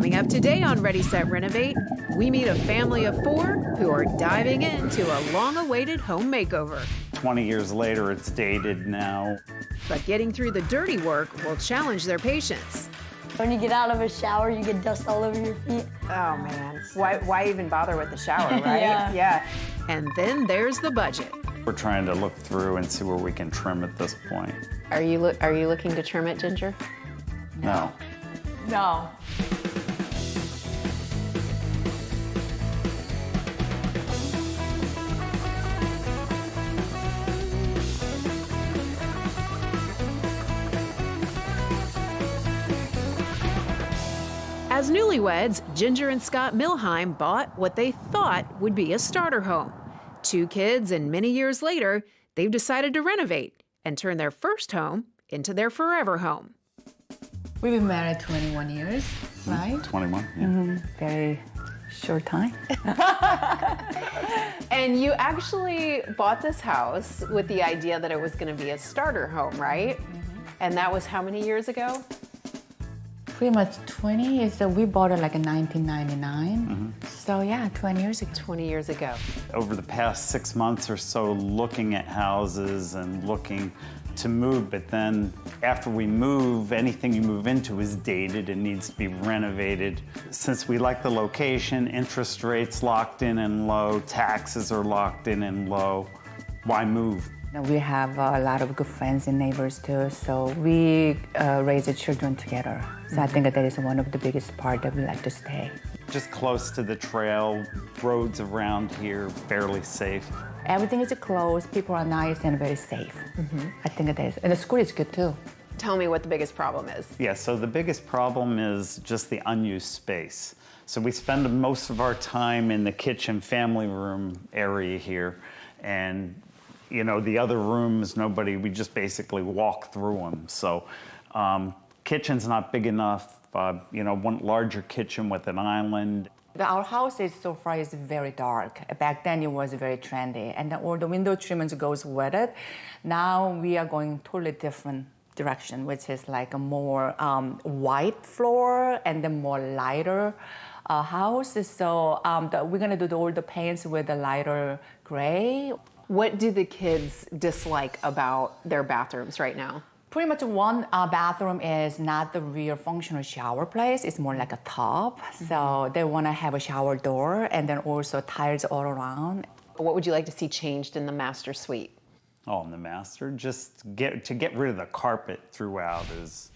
Coming up today on Ready, Set, Renovate, we meet a family of 4 who are diving into a long-awaited home makeover. 20 years later, it's dated now. But getting through the dirty work will challenge their patience. When you get out of a shower, you get dust all over your feet. Oh man, why even bother with the shower, right? Yeah. And then there's the budget. We're trying to look through and see where we can trim at this point. Are you looking to trim it, Ginger? No. No. As newlyweds, Ginger and Scott Milheim bought what they thought would be a starter home. 2 kids, and many years later, they've decided to renovate and turn their first home into their forever home. We've been married 21 years, right? 21, yeah. Very short time. And you actually bought this house with the idea that it was going to be a starter home, right? And that was how many years ago? Pretty much 20 years. So we bought it like in 1999. So yeah, 20 years ago. 20 years ago. Over the past 6 months or so, looking at houses and looking to move, but then after we move, anything you move into is dated and needs to be renovated. Since we like the location, interest rates locked in and low, taxes are locked in and low, why move? We have a lot of good friends and neighbors too, so we raise the children together. So I think that is one of the biggest part that we like to stay. Just close to the trail, roads around here, fairly safe. Everything is close, people are nice and very safe. I think it is. And the school is good too. Tell me what the biggest problem is. Yeah, so the biggest problem is just the unused space. So we spend most of our time in the kitchen family room area here, and you know, the other rooms, we just basically walk through them. So kitchen's not big enough, one larger kitchen with an island. Our house so far is very dark. Back then it was very trendy, and all the window treatments goes with it. Now we are going totally different direction, which is like a more white floor and then more lighter house. So we're gonna do all the paints with a lighter gray. What do the kids dislike about their bathrooms right now? Pretty much one bathroom is not the real functional shower place. It's more like a tub. So they want to have a shower door and then also tiles all around. What would you like to see changed in the master suite? Oh, in the master, just to get rid of the carpet throughout is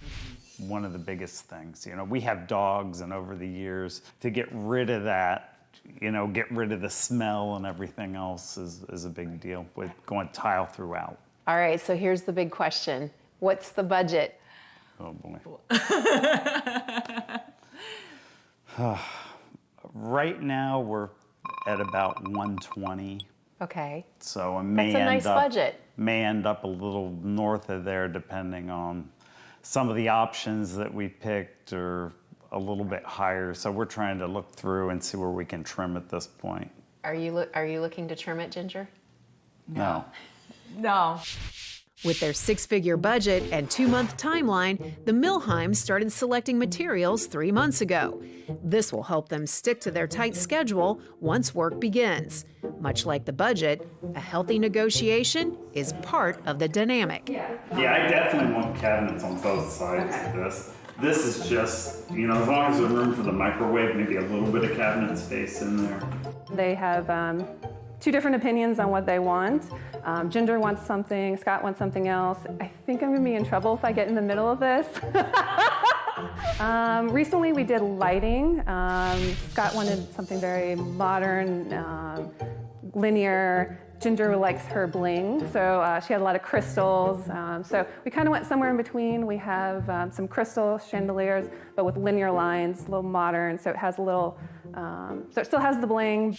one of the biggest things. You know, we have dogs, and over the years, to get rid of that, get rid of the smell and everything else is a big deal with going tile throughout. All right, so here's the big question. What's the budget? Oh boy. Right now we're at about 120. Okay. So That's a nice budget. May end up a little north of there depending on some of the options that we picked or a little bit higher. So we're trying to look through and see where we can trim at this point. Are you looking to trim it, Ginger? No. No. With their 6-figure budget and 2-month timeline, the Milheims started selecting materials 3 months ago. This will help them stick to their tight schedule once work begins. Much like the budget, a healthy negotiation is part of the dynamic. Yeah, I definitely want cabinets on both sides of this. This is just, as long as there's room for the microwave, maybe a little bit of cabinet space in there. They have 2 different opinions on what they want. Ginger wants something, Scott wants something else. I think I'm gonna be in trouble if I get in the middle of this. Recently we did lighting. Scott wanted something very modern, linear. Ginger likes her bling, so she had a lot of crystals. So we kind of went somewhere in between. We have some crystal chandeliers, but with linear lines, a little modern, so it has a little, so it still has the bling.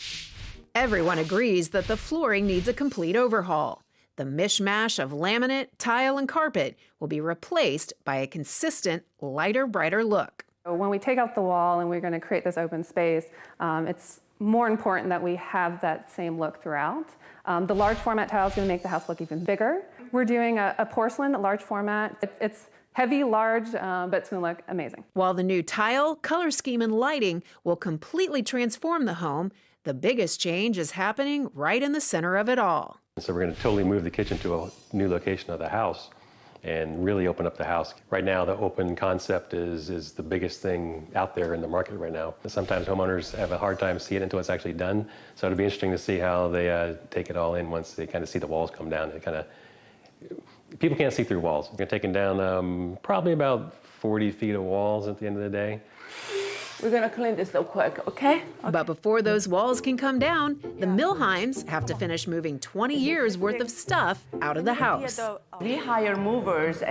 Everyone agrees that the flooring needs a complete overhaul. The mishmash of laminate, tile, and carpet will be replaced by a consistent, lighter, brighter look. When we take out the wall and we're going to create this open space, it's more important that we have that same look throughout. The large format tile is going to make the house look even bigger. We're doing a porcelain, a large format. It's heavy, large, but it's going to look amazing. While the new tile, color scheme, and lighting will completely transform the home, the biggest change is happening right in the center of it all. So we're going to totally move the kitchen to a new location of the house and really open up the house. Right now, the open concept is the biggest thing out there in the market right now. Sometimes homeowners have a hard time seeing it until it's actually done. So it'll be interesting to see how they take it all in once they kind of see the walls come down. People can't see through walls. We're taking down probably about 40 feet of walls at the end of the day. We're gonna clean this real quick, okay? But before those walls can come down, the Milheims have to finish moving 20 years worth of stuff out of the house. We hire movers,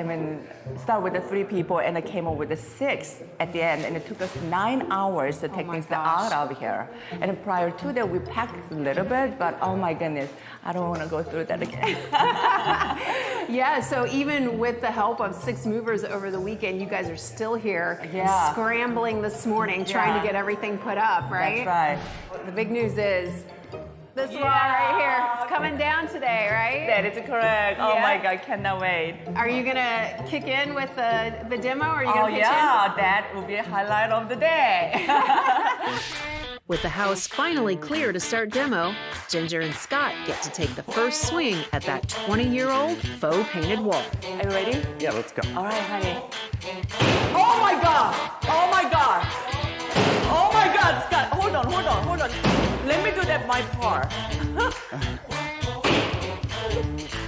start with the 3 people and I came up with the 6 at the end, and it took us 9 hours to take things out of here. And prior to that, we packed a little bit, but oh my goodness, I don't want to go through that again. Yeah, so even with the help of 6 movers over the weekend, you guys are still here scrambling this morning, trying to get everything put up, right? That's right. The big news is this wall right here. It's coming down today, right? That is correct. Oh my God, cannot wait. Are you gonna kick in with the demo, or are you gonna pitch that will be a highlight of the day. With the house finally clear to start demo, Ginger and Scott get to take the first swing at that 20-year-old faux painted wall. Are you ready? Yeah, let's go. All right, honey. Oh my God! Oh my God! Oh my God, Scott! Hold on. Let me do that my part.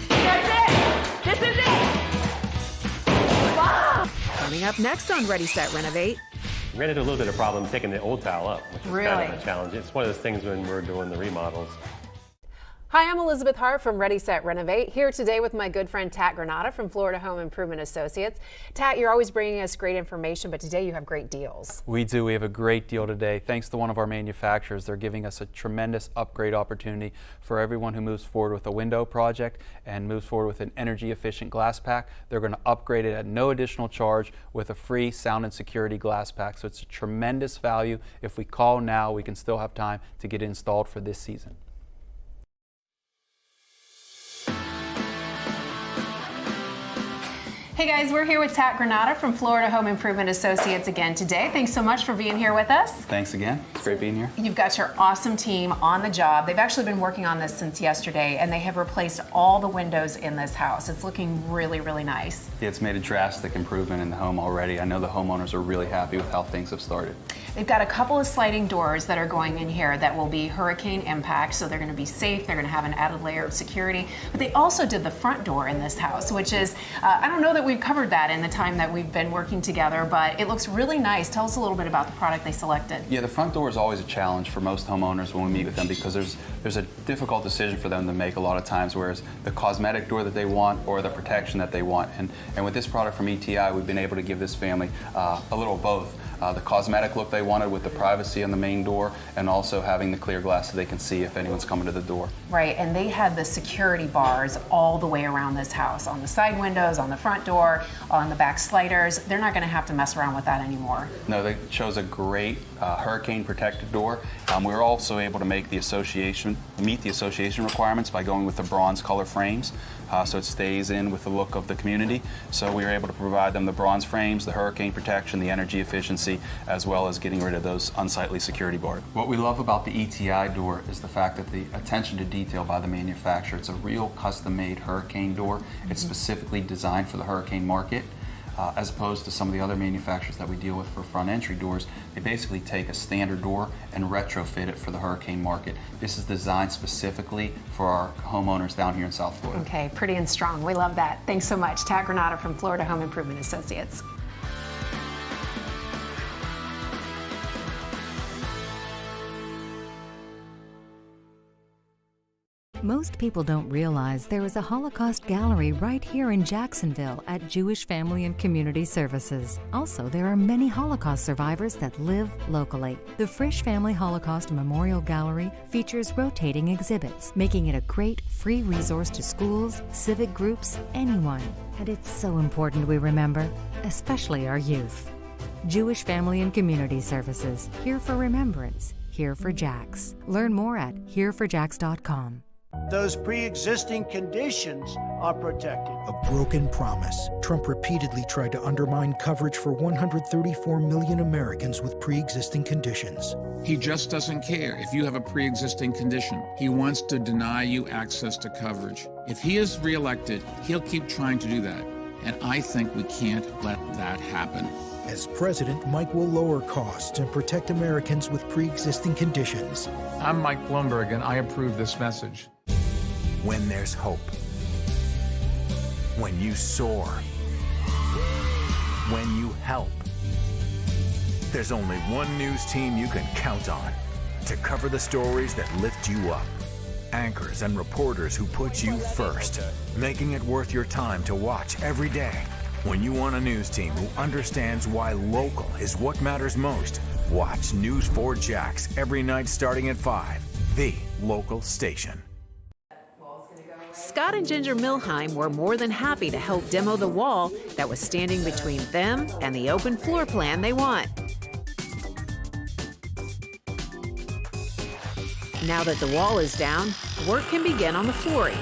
That's it! This is it! Wow! Coming up next on Ready, Set, Renovate. We ran into a little bit of problem taking the old tile up, which is kind Really? of a challenge. It's one of those things when we're doing the remodels. Hi, I'm Elizabeth Hart from Ready, Set, Renovate, here today with my good friend Tat Granata from Florida Home Improvement Associates. Tat, you're always bringing us great information, but today you have great deals. We do. We have a great deal today. Thanks to one of our manufacturers, they're giving us a tremendous upgrade opportunity for everyone who moves forward with a window project and moves forward with an energy efficient glass pack. They're going to upgrade it at no additional charge with a free sound and security glass pack. So it's a tremendous value. If we call now, we can still have time to get it installed for this season. Hey guys, we're here with Tat Granata from Florida Home Improvement Associates again today. Thanks so much for being here with us. Thanks again. It's great being here. You've got your awesome team on the job. They've actually been working on this since yesterday, and they have replaced all the windows in this house. It's looking really, really nice. Yeah, it's made a drastic improvement in the home already. I know the homeowners are really happy with how things have started. They've got a couple of sliding doors that are going in here that will be hurricane impact, so they're going to be safe. They're going to have an added layer of security. But they also did the front door in this house, which is, I don't know that we've covered that in the time that we've been working together, but it looks really nice. Tell us a little bit about the product they selected. Yeah, the front door is always a challenge for most homeowners when we meet with them because there's a difficult decision for them to make a lot of times, whereas the cosmetic door that they want or the protection that they want. And with this product from ETI, we've been able to give this family a little of both. The cosmetic look they wanted with the privacy on the main door, and also having the clear glass so they can see if anyone's coming to the door. Right, and they had the security bars all the way around this house, on the side windows, on the front door, on the back sliders. They're not going to have to mess around with that anymore. No, they chose a great hurricane protected door. We were also able to meet the association requirements by going with the bronze color frames. So it stays in with the look of the community. So we were able to provide them the bronze frames, the hurricane protection, the energy efficiency, as well as getting rid of those unsightly security bars. What we love about the ETI door is the fact that the attention to detail by the manufacturer. It's a real custom-made hurricane door. It's specifically designed for the hurricane market. As opposed to some of the other manufacturers that we deal with for front entry doors, they basically take a standard door and retrofit it for the hurricane market. This is designed specifically for our homeowners down here in South Florida. Okay, pretty and strong. We love that. Thanks so much. Tat Granata from Florida Home Improvement Associates. Most people don't realize there is a Holocaust gallery right here in Jacksonville at Jewish Family and Community Services. Also, there are many Holocaust survivors that live locally. The Frisch Family Holocaust Memorial Gallery features rotating exhibits, making it a great free resource to schools, civic groups, anyone. And it's so important we remember, especially our youth. Jewish Family and Community Services, here for remembrance, here for Jacks. Learn more at hereforjacks.com. Those pre-existing conditions are protected. A broken promise. Trump repeatedly tried to undermine coverage for 134 million Americans with pre-existing conditions. He just doesn't care if you have a pre-existing condition. He wants to deny you access to coverage. If he is reelected, he'll keep trying to do that. And I think we can't let that happen. As president, Mike will lower costs and protect Americans with pre-existing conditions. I'm Mike Bloomberg, and I approve this message. When there's hope. When you soar. When you help. There's only one news team you can count on to cover the stories that lift you up. Anchors and reporters who put you first, making it worth your time to watch every day. When you want a news team who understands why local is what matters most, watch News 4 Jax every night starting at 5, the local station. Scott and Ginger Milheim were more than happy to help demo the wall that was standing between them and the open floor plan they want. Now that the wall is down, work can begin on the flooring.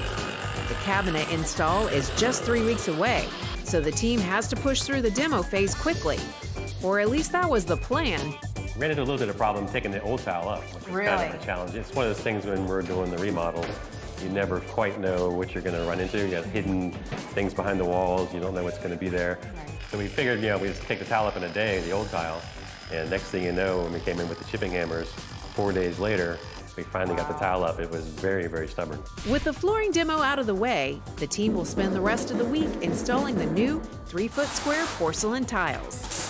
The cabinet install is just 3 weeks away, so the team has to push through the demo phase quickly. Or at least that was the plan. Ran into a little bit of problem taking the old tile up, which is kind of a challenge. It's one of those things when we're doing the remodel, you never quite know what you're going to run into. You got hidden things behind the walls. You don't know what's going to be there. So we figured, we just take the tile up in a day, the old tile, and next thing you know, when we came in with the chipping hammers, 4 days later, we finally got the tile up. It was very, very stubborn. With the flooring demo out of the way, the team will spend the rest of the week installing the new 3-foot square porcelain tiles.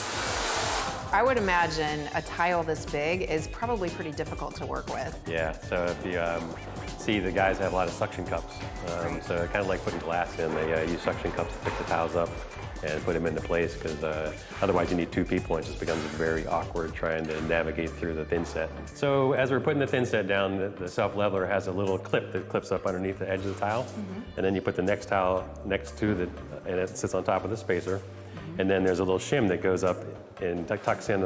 I would imagine a tile this big is probably pretty difficult to work with. Yeah, so if you see the guys have a lot of suction cups, so kind of like putting glass in, they use suction cups to pick the tiles up and put them into place, because otherwise you need 2 people and it just becomes very awkward trying to navigate through the thin set. So as we're putting the thin set down, the self-leveler has a little clip that clips up underneath the edge of the tile, and then you put the next tile next to and it sits on top of the spacer, and then there's a little shim that goes up and tucks in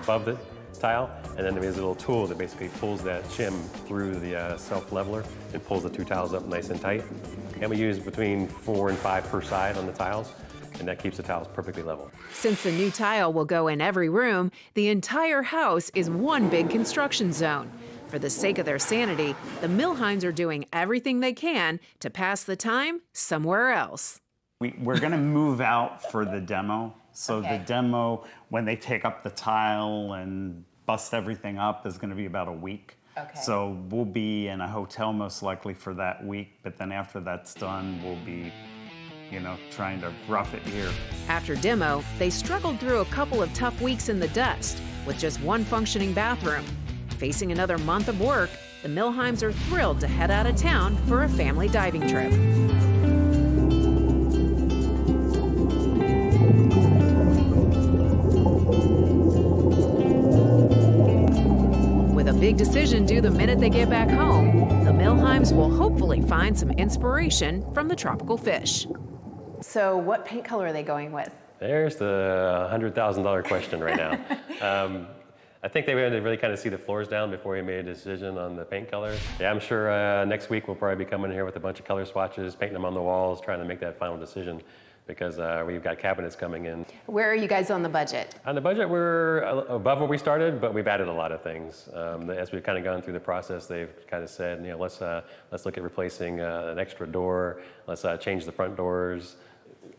above the tile, and then there's a little tool that basically pulls that shim through the self-leveler and pulls the 2 tiles up nice and tight. And we use between 4 and 5 per side on the tiles, and that keeps the tiles perfectly level. Since the new tile will go in every room, the entire house is one big construction zone. For the sake of their sanity, the Milheims are doing everything they can to pass the time somewhere else. We're going to move out for the demo. So the demo, when they take up the tile and bust everything up, is going to be about a week. So we'll be in a hotel most likely for that week, but then after that's done, we'll be, trying to rough it here. After demo, they struggled through a couple of tough weeks in the dust with just one functioning bathroom. Facing another month of work, the Milheims are thrilled to head out of town for a family diving trip. With a big decision due the minute they get back home, the Milheims will hopefully find some inspiration from the tropical fish. So what paint color are they going with? There's the $100,000 question right now. I think they had to really kind of see the floors down before we made a decision on the paint colors. Yeah, I'm sure next week we'll probably be coming here with a bunch of color swatches, painting them on the walls, trying to make that final decision, because we've got cabinets coming in. Where are you guys on the budget? On the budget, we're above where we started, but we've added a lot of things. As we've kind of gone through the process, they've kind of said, let's look at replacing an extra door, let's change the front doors,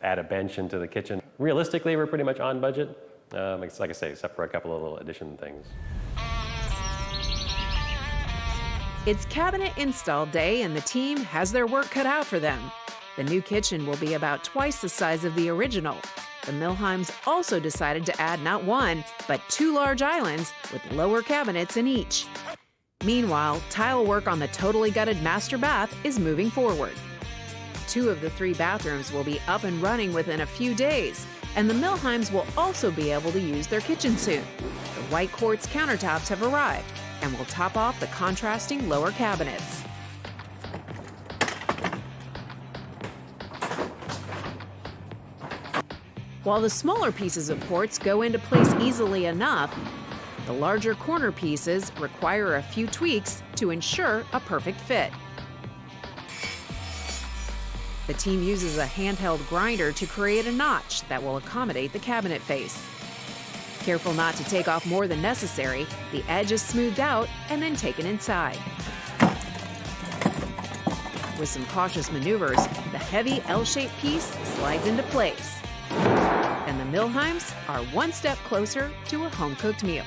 add a bench into the kitchen. Realistically, we're pretty much on budget. Like I say, except for a couple of little addition things. It's cabinet install day and the team has their work cut out for them. The new kitchen will be about twice the size of the original. The Milheims also decided to add not 1, but 2 large islands with lower cabinets in each. Meanwhile, tile work on the totally gutted master bath is moving forward. 2 of the 3 bathrooms will be up and running within a few days, and the Milheims will also be able to use their kitchen soon. The white quartz countertops have arrived and will top off the contrasting lower cabinets. While the smaller pieces of quartz go into place easily enough, the larger corner pieces require a few tweaks to ensure a perfect fit. The team uses a handheld grinder to create a notch that will accommodate the cabinet face. Careful not to take off more than necessary, the edge is smoothed out and then taken inside. With some cautious maneuvers, the heavy L-shaped piece slides into place. And the Milheims are one step closer to a home-cooked meal.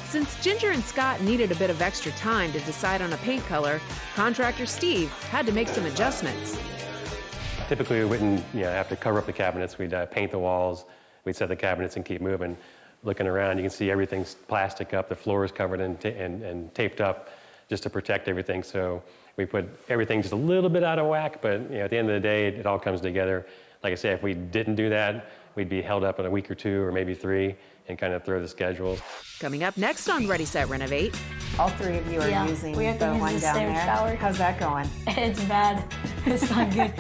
Since Ginger and Scott needed a bit of extra time to decide on a paint color, contractor Steve had to make some adjustments. Typically, we wouldn't have to cover up the cabinets. We'd paint the walls, we'd set the cabinets and keep moving. Looking around, you can see everything's plastic up, the floor is covered and taped up just to protect everything. So we put everything just a little bit out of whack, but at the end of the day, it all comes together. Like I say, if we didn't do that, we'd be held up in a week or two or maybe 3 and kind of throw the schedules. Coming up next on Ready, Set, Renovate. All 3 of you are using the one down there. Shower. How's that going? It's bad. It's not good.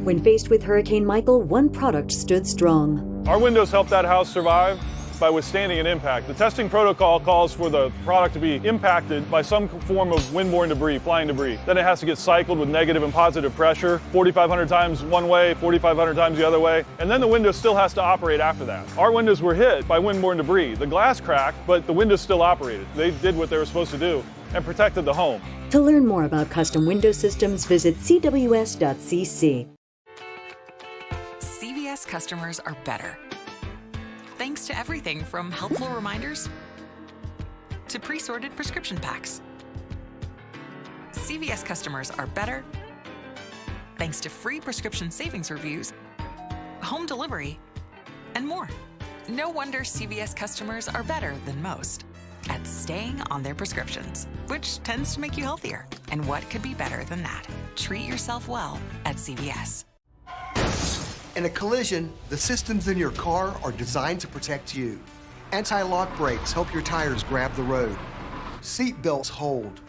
When faced with Hurricane Michael, one product stood strong. Our windows helped that house survive by withstanding an impact. The testing protocol calls for the product to be impacted by some form of windborne debris, flying debris. Then it has to get cycled with negative and positive pressure, 4,500 times one way, 4,500 times the other way, and then the window still has to operate after that. Our windows were hit by windborne debris. The glass cracked, but the windows still operated. They did what they were supposed to do and protected the home. To learn more about custom window systems, visit cws.cc. CVS customers are better. Thanks to everything from helpful reminders to pre-sorted prescription packs. CVS customers are better thanks to free prescription savings reviews, home delivery, and more. No wonder CVS customers are better than most at staying on their prescriptions, which tends to make you healthier. And what could be better than that? Treat yourself well at CVS. In a collision, the systems in your car are designed to protect you. Anti-lock brakes help your tires grab the road. Seat belts hold.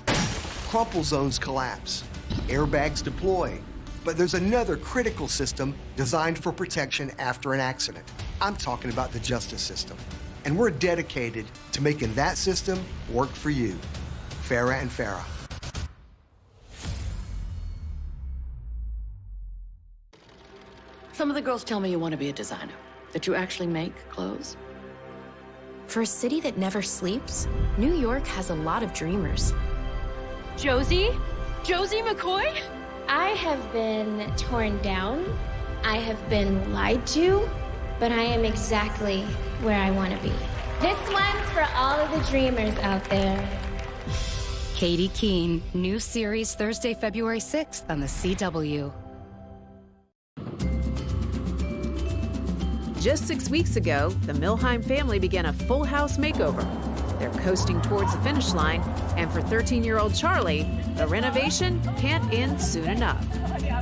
Crumple zones collapse. Airbags deploy. But there's another critical system designed for protection after an accident. I'm talking about the justice system. And we're dedicated to making that system work for you. Farah and Farah. Some of the girls tell me you want to be a designer, that you actually make clothes. For a city that never sleeps, New York has a lot of dreamers. Josie? Josie McCoy? I have been torn down. I have been lied to, but I am exactly where I want to be. This one's for all of the dreamers out there. Katie Keene, new series Thursday, February 6th on the CW. Just 6 weeks ago, the Milheim family began a full house makeover. They're coasting towards the finish line, and for 13-year-old Charlie, the renovation can't end soon enough.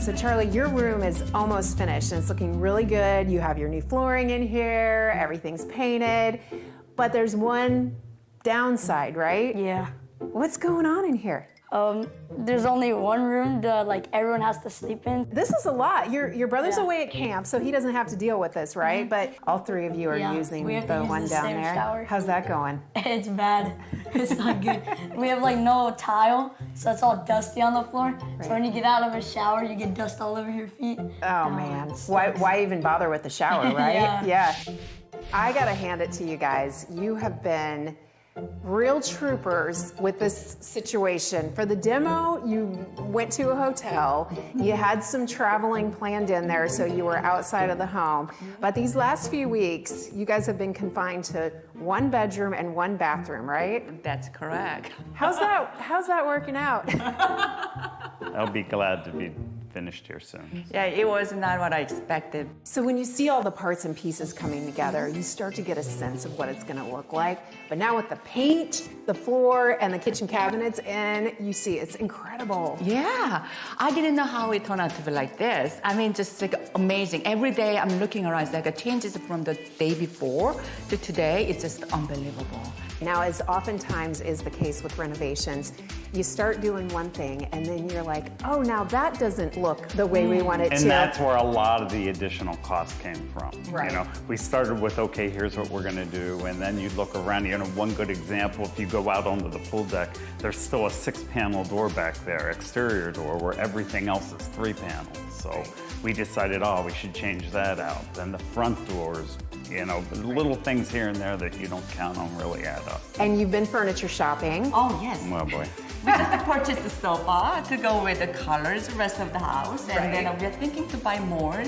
So Charlie, your room is almost finished and it's looking really good. You have your new flooring in here, everything's painted, but there's one downside, right? Yeah. What's going on in here? There's only one room that everyone has to sleep in. This is a lot. Your brother's away at camp, so he doesn't have to deal with this, right? But all 3 of you are using the one down there. Shower. How's that going? It's bad. It's not good. We have no tile, so it's all dusty on the floor. Right. So when you get out of a shower, you get dust all over your feet. Oh man, why even bother with the shower, right? Yeah. I gotta hand it to you guys. You have been real troopers with this situation. For the demo, you went to a hotel. You had some traveling planned in there, so you were outside of the home. But these last few weeks, you guys have been confined to 1 bedroom and 1 bathroom, right? That's correct. How's that working out? I'll be glad to be finished here soon. Yeah, it was not what I expected. So when you see all the parts and pieces coming together, you start to get a sense of what it's going to look like. But now with the paint, the floor, and the kitchen cabinets in, you see it's incredible. Yeah, I didn't know how it turned out to be like this. I mean, just amazing. Every day I'm looking around, it's it changes from the day before to today. It's just unbelievable. Now, as oftentimes is the case with renovations, you start doing one thing and then you're like, oh, now that doesn't look look the way we want it to. And that's where a lot of the additional costs came from. Right. You know, we started with, okay, here's what we're gonna do, and then you look around, you know, one good example, if you go out onto the pool deck, there's still a 6-panel door back there, exterior door, where everything else is 3 panels. So we decided, oh, we should change that out. Then the front doors, you know, little things here and there that you don't count on really add up. And you've been furniture shopping. Oh, yes. Oh boy. We just purchased the sofa to go with the colors, the rest of the house, and Right. then we're thinking to buy more,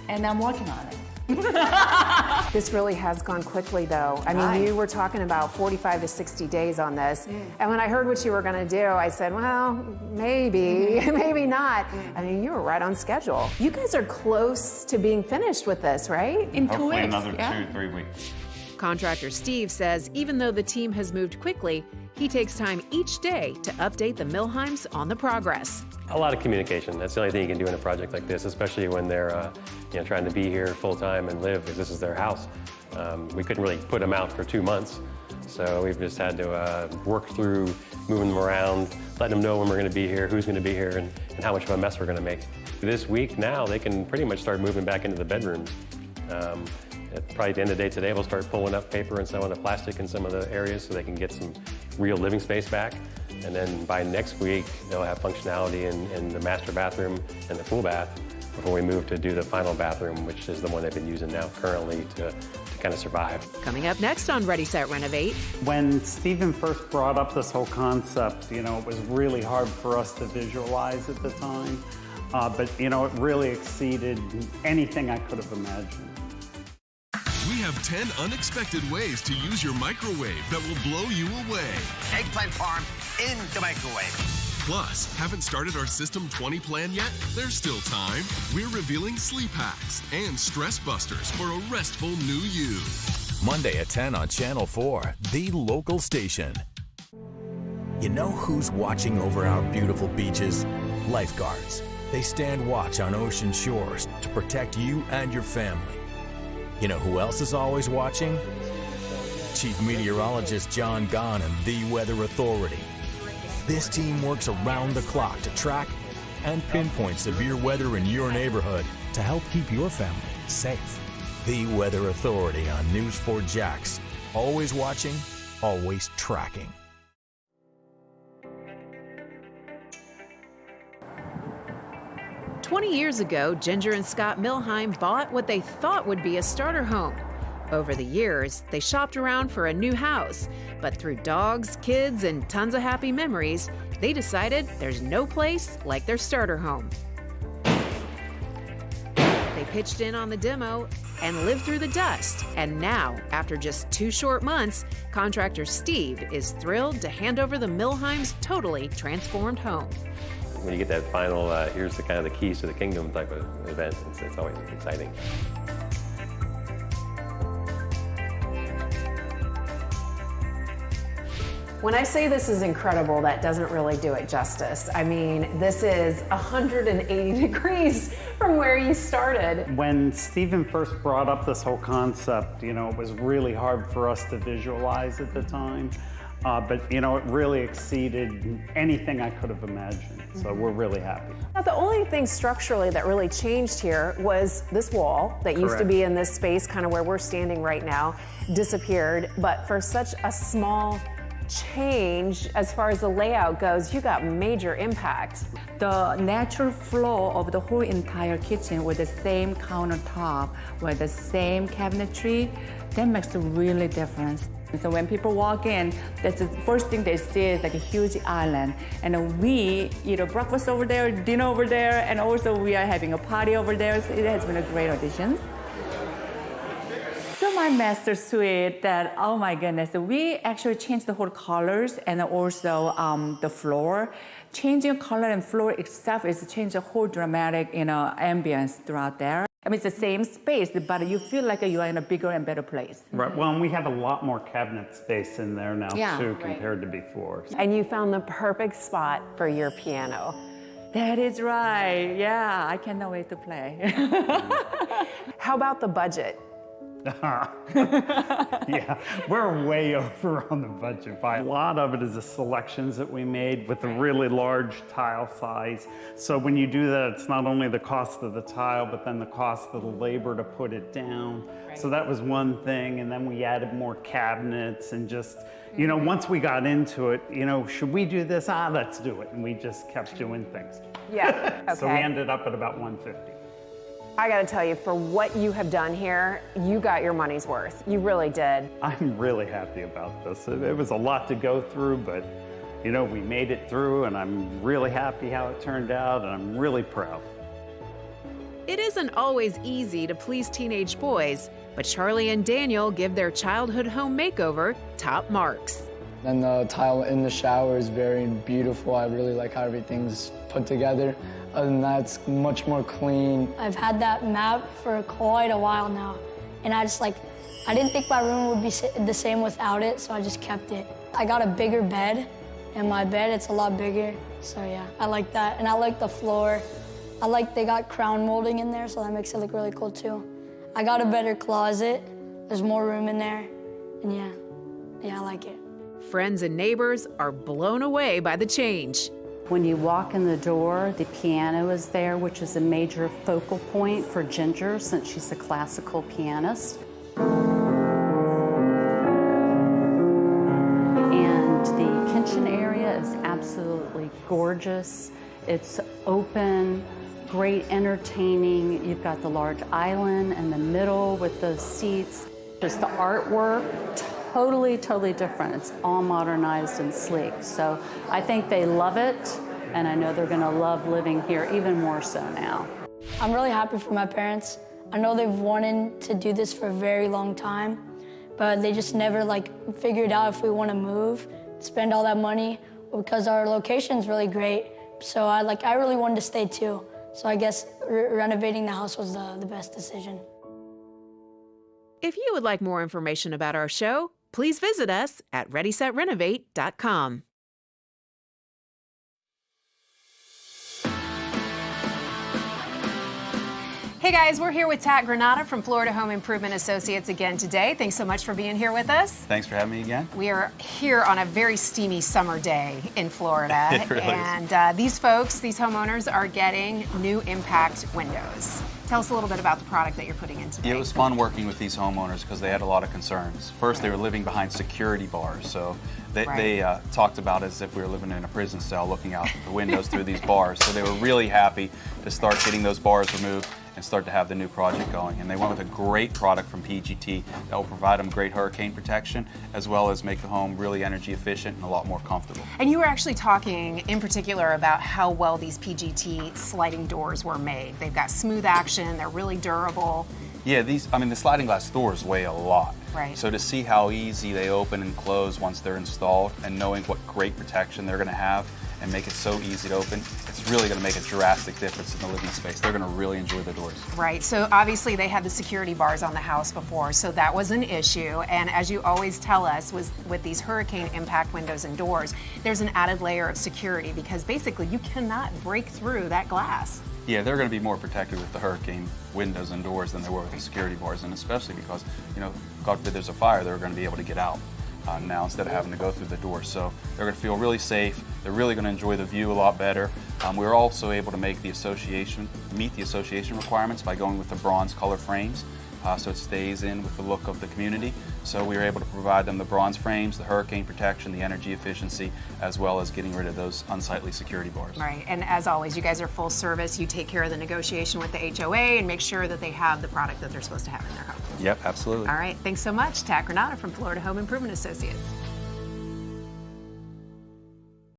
and I'm working on it. This really has gone quickly, though. I mean, Right. you were talking about 45 to 60 days on this. And when I heard what you were going to do, I said, well, maybe, maybe not. I mean, you were right on schedule. You guys are close to being finished with this, right? In 2 Hopefully weeks. another yeah. 2-3 weeks. Contractor Steve says even though the team has moved quickly, he takes time each day to update the Milheims on the progress. A lot of communication. That's the only thing you can do in a project like this, especially when they're trying to be here full time and live, because this is their house. We couldn't really put them out for 2 months, so we've just had to work through moving them around, letting them know when we're going to be here, who's going to be here, and how much of a mess we're going to make. This week now, they can pretty much start moving back into the bedrooms. Probably at the end of the day today, we'll start pulling up paper and some of the plastic in some of the areas so they can get some real living space back. And then by next week, they'll have functionality in the master bathroom and the full bath before we move to do the final bathroom, which is the one they've been using now currently to kind of survive. Coming up next on Ready, Set, Renovate. When Stephen first brought up this whole concept, you know, it was really hard for us to visualize at the time. But, you know, it really exceeded anything I could have imagined. We have 10 unexpected ways to use your microwave that will blow you away. Eggplant farm in the microwave. Plus, haven't started our System 20 plan yet? There's still time. We're revealing sleep hacks and stress busters for a restful new you. Monday at 10 on Channel 4, the local station. You know who's watching over our beautiful beaches? Lifeguards. They stand watch on ocean shores to protect you and your family. You know who else is always watching? Chief Meteorologist John Gahn and the Weather Authority. This team works around the clock to track and pinpoint severe weather in your neighborhood to help keep your family safe. The Weather Authority on News 4 Jax. Always watching, always tracking. "20 years ago, Ginger and Scott Milheim bought what they thought would be a starter home. Over the years, they shopped around for a new house, but through dogs, kids, and tons of happy memories, they decided there's no place like their starter home. They pitched in on the demo and lived through the dust, and now, after just 2 short months, contractor Steve is thrilled to hand over the Milheims' totally transformed home. When you get that final, here's the kind of the keys to the kingdom type of event, it's always exciting. When I say this is incredible, that doesn't really do it justice. I mean, this is 180 degrees from where you started. When Stephen first brought up this whole concept, you know, it was really hard for us to visualize at the time. But, you know, it really exceeded anything I could have imagined. So we're really happy. Now, the only thing structurally that really changed here was this wall that used to Correct. be in this space, kind of where we're standing right now, disappeared. But for such a small change as far as the layout goes, you got major impact. The natural flow of the whole entire kitchen with the same countertop, with the same cabinetry, that makes a really difference. So when people walk in, that's the first thing they see is like a huge island. And we eat a breakfast over there, dinner over there, and also we are having a party over there. So it has been a great addition. So my master suite that, oh my goodness, we actually changed the whole colors and also the floor. Changing color and floor itself is change the whole dramatic, ambience throughout there. I mean, it's the same space, but you feel like you are in a bigger and better place. Right. Well, and we have a lot more cabinet space in there now, Yeah, too, right. compared to before. And you found the perfect spot for your piano. That is right. Yeah, I cannot wait to play. How about the budget? Yeah, we're way over on the budget. A lot of it is the selections that we made with the really large tile size. So when you do that, it's not only the cost of the tile, but then the cost of the labor to put it down. Right. So that was one thing. And then we added more cabinets and just, you know, once we got into it, you know, should we do this? Let's do it. And we just kept doing things. Yeah, okay. So we ended up at about 150. I gotta tell you, for what you have done here, you got your money's worth. You really did. I'm really happy about this. It was a lot to go through, but you know, we made it through and I'm really happy how it turned out and I'm really proud. It isn't always easy to please teenage boys, but Charlie and Daniel give their childhood home makeover top marks. And the tile in the shower is very beautiful. I really like how everything's put together. Other than that, it's much more clean. I've had that map for quite a while now. And I didn't think my room would be the same without it, so I just kept it. I got a bigger bed, and my bed, it's a lot bigger. So yeah, I like that. And I like the floor. I like they got crown molding in there, so that makes it look really cool too. I got a better closet. There's more room in there. And yeah, I like it. Friends and neighbors are blown away by the change. When you walk in the door, the piano is there, which is a major focal point for Ginger since she's a classical pianist. And the kitchen area is absolutely gorgeous. It's open, great entertaining. You've got the large island in the middle with the seats. Just the artwork, totally different. It's all modernized and sleek. So I think they love it, and I know they're gonna love living here even more so now. I'm really happy for my parents. I know they've wanted to do this for a very long time, but they just never figured out if we want to move, spend all that money, because our location's really great. So I really wanted to stay too. So I guess renovating the house was the best decision. If you would like more information about our show, please visit us at ReadySetRenovate.com. Hey guys, we're here with Tat Granata from Florida Home Improvement Associates again today. Thanks so much for being here with us. Thanks for having me again. We are here on a very steamy summer day in Florida. It really and these folks, these homeowners, are getting new impact windows. Tell us a little bit about the product that you're putting in today. It was fun working with these homeowners because they had a lot of concerns. First, they were living behind security bars, so they talked about it as if we were living in a prison cell looking out the windows through these bars. So they were really happy to start getting those bars removed and start to have the new project going. And they went with a great product from PGT that will provide them great hurricane protection as well as make the home really energy efficient and a lot more comfortable. And you were actually talking in particular about how well these PGT sliding doors were made. They've got smooth action, they're really durable. Yeah, the sliding glass doors weigh a lot. Right. So to see how easy they open and close once they're installed and knowing what great protection they're going to have and make it so easy to open, it's really going to make a drastic difference in the living space. They're going to really enjoy the doors. Right, so obviously they had the security bars on the house before, so that was an issue. And as you always tell us, with these hurricane impact windows and doors, there's an added layer of security because basically you cannot break through that glass. Yeah, they're going to be more protected with the hurricane windows and doors than they were with the security bars, and especially because, God forbid there's a fire, they're going to be able to get out now instead of having to go through the door. So they're going to feel really safe. They're really going to enjoy the view a lot better. We were also able to meet the association requirements by going with the bronze color frames. So it stays in with the look of the community. So we were able to provide them the bronze frames, the hurricane protection, the energy efficiency, as well as getting rid of those unsightly security bars. Right, and as always, you guys are full service. You take care of the negotiation with the HOA and make sure that they have the product that they're supposed to have in their home. Yep, absolutely. All right, thanks so much. Tat Granata from Florida Home Improvement Associates.